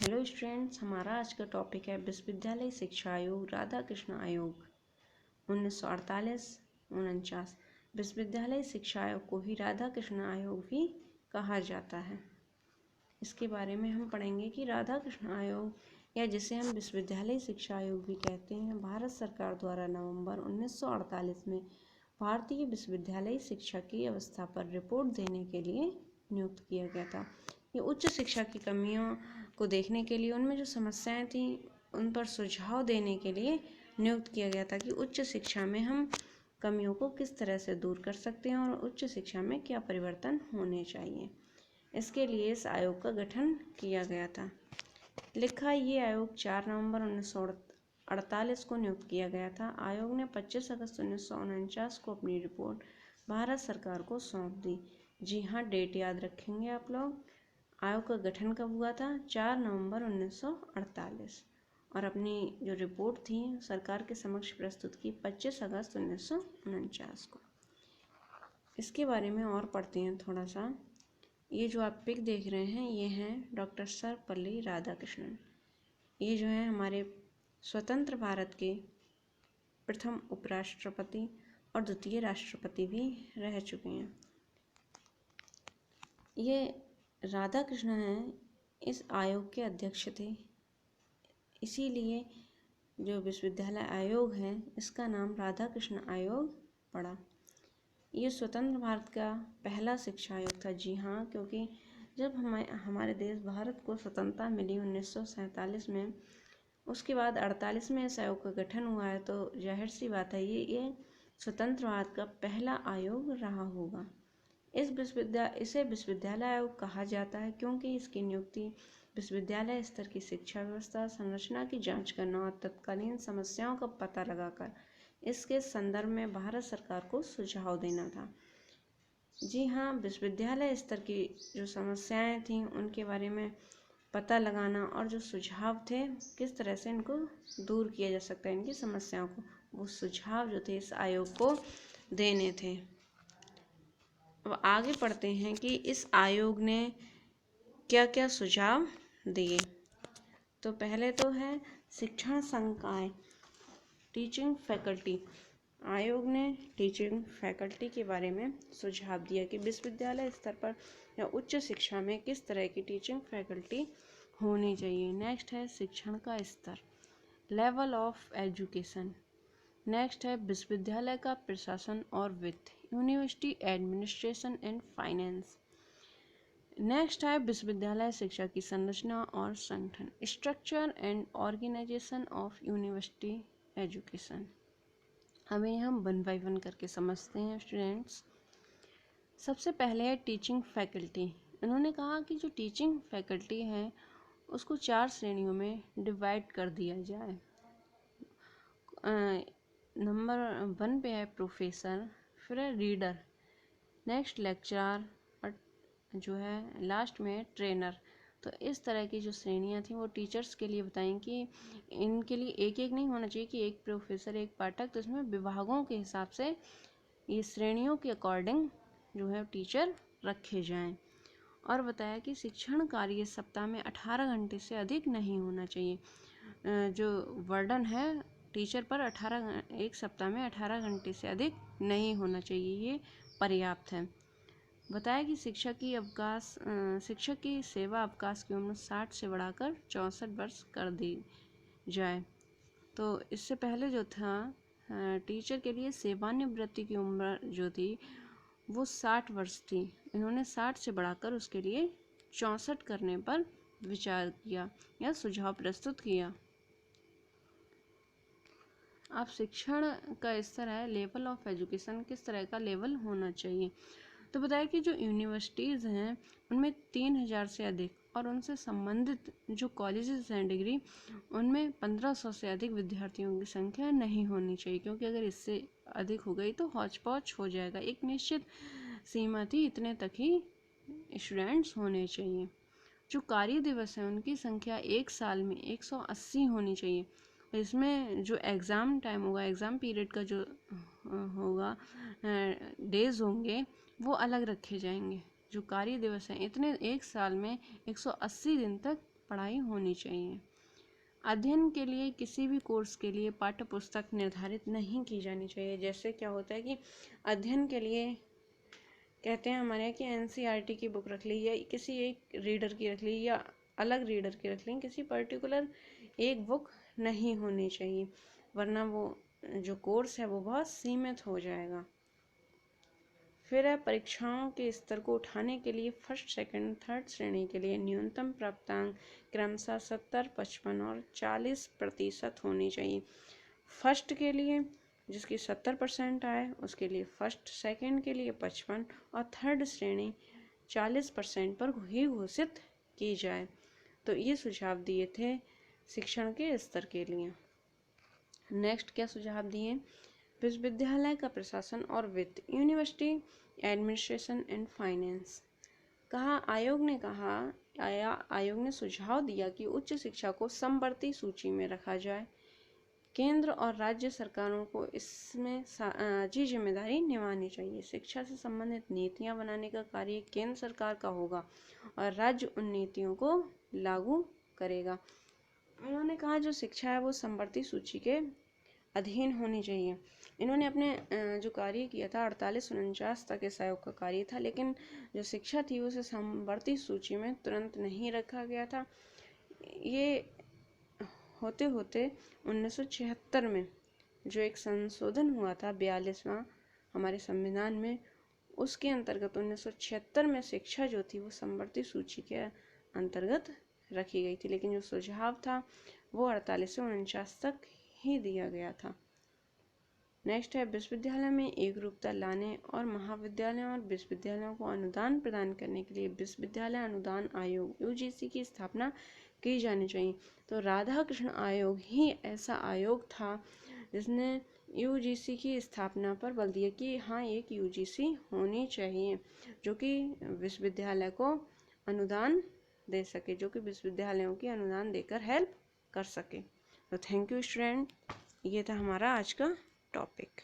Hello students, हमारा आज का टॉपिक है विश्वविद्यालय शिक्षा आयोग राधा कृष्ण आयोग 1948-49। विश्वविद्यालय शिक्षा आयोग को ही राधा कृष्ण आयोग भी कहा जाता है। इसके बारे में हम पढ़ेंगे कि राधा कृष्ण आयोग या जिसे हम विश्वविद्यालय शिक्षा आयोग भी कहते हैं, भारत सरकार द्वारा नवंबर 1948 में भारतीय विश्वविद्यालय शिक्षा की अवस्था पर रिपोर्ट देने के लिए नियुक्त किया गया था। ये उच्च शिक्षा की कमियों को देखने के लिए, उनमें जो समस्याएं थी उन पर सुझाव देने के लिए नियुक्त किया गया था कि उच्च शिक्षा में हम कमियों को किस तरह से दूर कर सकते हैं और उच्च शिक्षा में क्या परिवर्तन होने चाहिए। इसके लिए इस आयोग का गठन किया गया था। लिखा ये आयोग 4 नवंबर 1948 को नियुक्त किया गया था। आयोग ने 25 अगस्त 1949 को अपनी रिपोर्ट भारत सरकार को सौंप दी। जी हाँ, डेट याद रखेंगे आप लोग। आयोग का गठन कब हुआ था? 4 नवंबर 1948 और अपनी जो रिपोर्ट थी सरकार के समक्ष प्रस्तुत की 25 अगस्त 1949 को। इसके बारे में और पढ़ते हैं थोड़ा सा। ये जो आप पिक देख रहे हैं ये हैं डॉक्टर सर्वपल्ली राधाकृष्णन। ये जो है हमारे स्वतंत्र भारत के प्रथम उपराष्ट्रपति और द्वितीय राष्ट्रपति भी रह चुके हैं। ये राधा कृष्ण हैं, इस आयोग के अध्यक्ष थे। इसीलिए जो विश्वविद्यालय आयोग है इसका नाम राधा कृष्ण आयोग पड़ा। ये स्वतंत्र भारत का पहला शिक्षा आयोग था। जी हाँ, क्योंकि जब हमारे देश भारत को स्वतंत्रता मिली 1947 में, उसके बाद 48 में इस आयोग का गठन हुआ है, तो जाहिर सी बात है ये स्वतंत्र भारत का पहला आयोग रहा होगा। इसे विश्वविद्यालय आयोग कहा जाता है क्योंकि इसकी नियुक्ति विश्वविद्यालय स्तर की शिक्षा व्यवस्था संरचना की जांच करना और तत्कालीन समस्याओं का पता लगाकर इसके संदर्भ में भारत सरकार को सुझाव देना था। जी हाँ, विश्वविद्यालय स्तर की जो समस्याएं थीं उनके बारे में पता लगाना और जो सुझाव थे किस तरह से इनको दूर किया जा सकता है, इनकी समस्याओं को, वो सुझाव जो थे इस आयोग को देने थे। अब आगे पढ़ते हैं कि इस आयोग ने क्या क्या सुझाव दिए। तो पहले तो है शिक्षण संकाय, टीचिंग फैकल्टी। आयोग ने टीचिंग फैकल्टी के बारे में सुझाव दिया कि विश्वविद्यालय स्तर पर या उच्च शिक्षा में किस तरह की टीचिंग फैकल्टी होनी चाहिए। नेक्स्ट है शिक्षण का स्तर, लेवल ऑफ एजुकेशन। नेक्स्ट है विश्वविद्यालय का प्रशासन और वित्त, university administration and finance. Next है विश्वविद्यालय शिक्षा की संरचना और संगठन, structure and organisation of university education. हमें हम 1 बाय 1 करके समझते हैं स्टूडेंट्स। सबसे पहले है टीचिंग फैकल्टी। इन्होंने कहा कि जो टीचिंग फैकल्टी है उसको 4 श्रेणियों में डिवाइड कर दिया जाए। नंबर 1 पे है प्रोफेसर, फिर है रीडर, नेक्स्ट लेक्चरर और जो है लास्ट में है ट्रेनर। तो इस तरह की जो श्रेणियाँ थी वो टीचर्स के लिए बताएं कि इनके लिए एक एक नहीं होना चाहिए कि एक प्रोफेसर एक पाठक, तो इसमें विभागों के हिसाब से ये श्रेणियों के अकॉर्डिंग जो है टीचर रखे जाएं। और बताया कि शिक्षण कार्य सप्ताह में 18 घंटे से अधिक नहीं होना चाहिए। जो वर्डन है टीचर पर एक सप्ताह में 18 घंटे से अधिक नहीं होना चाहिए, ये पर्याप्त है। बताया कि शिक्षक की सेवा अवकाश की उम्र 60 से बढ़ाकर 64 वर्ष कर दी जाए। तो इससे पहले जो था टीचर के लिए सेवानिवृत्ति की उम्र जो थी वो 60 वर्ष थी। इन्होंने 60 से बढ़ाकर उसके लिए 64 करने पर विचार किया या सुझाव प्रस्तुत किया। अब शिक्षण का स्तर है लेवल ऑफ एजुकेशन, किस तरह का लेवल होना चाहिए। तो बताया कि जो यूनिवर्सिटीज़ हैं उनमें 3000 से अधिक और उनसे संबंधित जो कॉलेजेस हैं डिग्री, उनमें 1500 से अधिक विद्यार्थियों की संख्या नहीं होनी चाहिए, क्योंकि अगर इससे अधिक हो गई तो हौच पौच हो जाएगा। एक निश्चित सीमा थी, इतने तक ही स्टूडेंट्स होने चाहिए। जो कार्य दिवस हैं उनकी संख्या एक साल में 180 होनी चाहिए। इसमें जो एग्ज़ाम टाइम होगा, एग्ज़ाम पीरियड का जो होगा डेज होंगे वो अलग रखे जाएंगे। जो कार्य दिवस हैं इतने एक साल में 180 दिन तक पढ़ाई होनी चाहिए। अध्ययन के लिए किसी भी कोर्स के लिए पाठ्य पुस्तक निर्धारित नहीं की जानी चाहिए। जैसे क्या होता है कि अध्ययन के लिए कहते हैं हमारे यहाँ कि एनसीईआरटी की बुक रख ली या किसी एक रीडर की रख ली या अलग रीडर की रख ली, किसी पर्टिकुलर एक बुक नहीं होनी चाहिए, वरना वो जो कोर्स है वो बहुत सीमित हो जाएगा। फिर है परीक्षाओं के स्तर को उठाने के लिए फर्स्ट सेकंड थर्ड श्रेणी के लिए न्यूनतम प्राप्तांक क्रमशः 70, 55 और 40% होनी चाहिए। फर्स्ट के लिए जिसकी 70% आए उसके लिए फर्स्ट, सेकंड के लिए 55 और थर्ड श्रेणी 40% पर ही घोषित की जाए। तो ये सुझाव दिए थे शिक्षण के स्तर के लिए। नेक्स्ट क्या सुझाव दिए? विश्वविद्यालय का प्रशासन और वित्त, यूनिवर्सिटी एडमिनिस्ट्रेशन एंड फाइनेंस। आयोग ने सुझाव दिया कि उच्च शिक्षा को समवर्ती सूची में रखा जाए। केंद्र और राज्य सरकारों को इसमें साझी जिम्मेदारी निभानी चाहिए। शिक्षा से संबंधित नीतियां बनाने का कार्य केंद्र सरकार का होगा और राज्य उन नीतियों को लागू करेगा। उन्होंने कहा जो शिक्षा है वो समवर्ती सूची के अधीन होनी चाहिए। इन्होंने अपने जो कार्य किया था 48-49 तक इस आयोग का कार्य था, लेकिन जो शिक्षा थी उसे समवर्ती सूची में तुरंत नहीं रखा गया था। ये होते होते 1976 में जो एक संशोधन हुआ था 42वां हमारे संविधान में, उसके अंतर्गत 1976 में शिक्षा जो थी वो समवर्ती सूची के अंतर्गत रखी गई थी, लेकिन जो सुझाव था वो 48 से 49 तक ही दिया गया था। नेक्स्ट है विश्वविद्यालय में एकरूपता लाने और महाविद्यालयों और विश्वविद्यालयों को अनुदान प्रदान करने के लिए विश्वविद्यालय अनुदान आयोग यूजीसी की स्थापना की जानी चाहिए। तो राधाकृष्ण आयोग ही ऐसा आयोग था जिसने यूजीसी की स्थापना पर बल दिया कि हाँ एक यूजीसी होनी चाहिए जो कि विश्वविद्यालय को अनुदान दे सके, जो कि विश्वविद्यालयों की अनुदान देकर हेल्प कर सके। तो थैंक यू स्टूडेंट, ये था हमारा आज का टॉपिक।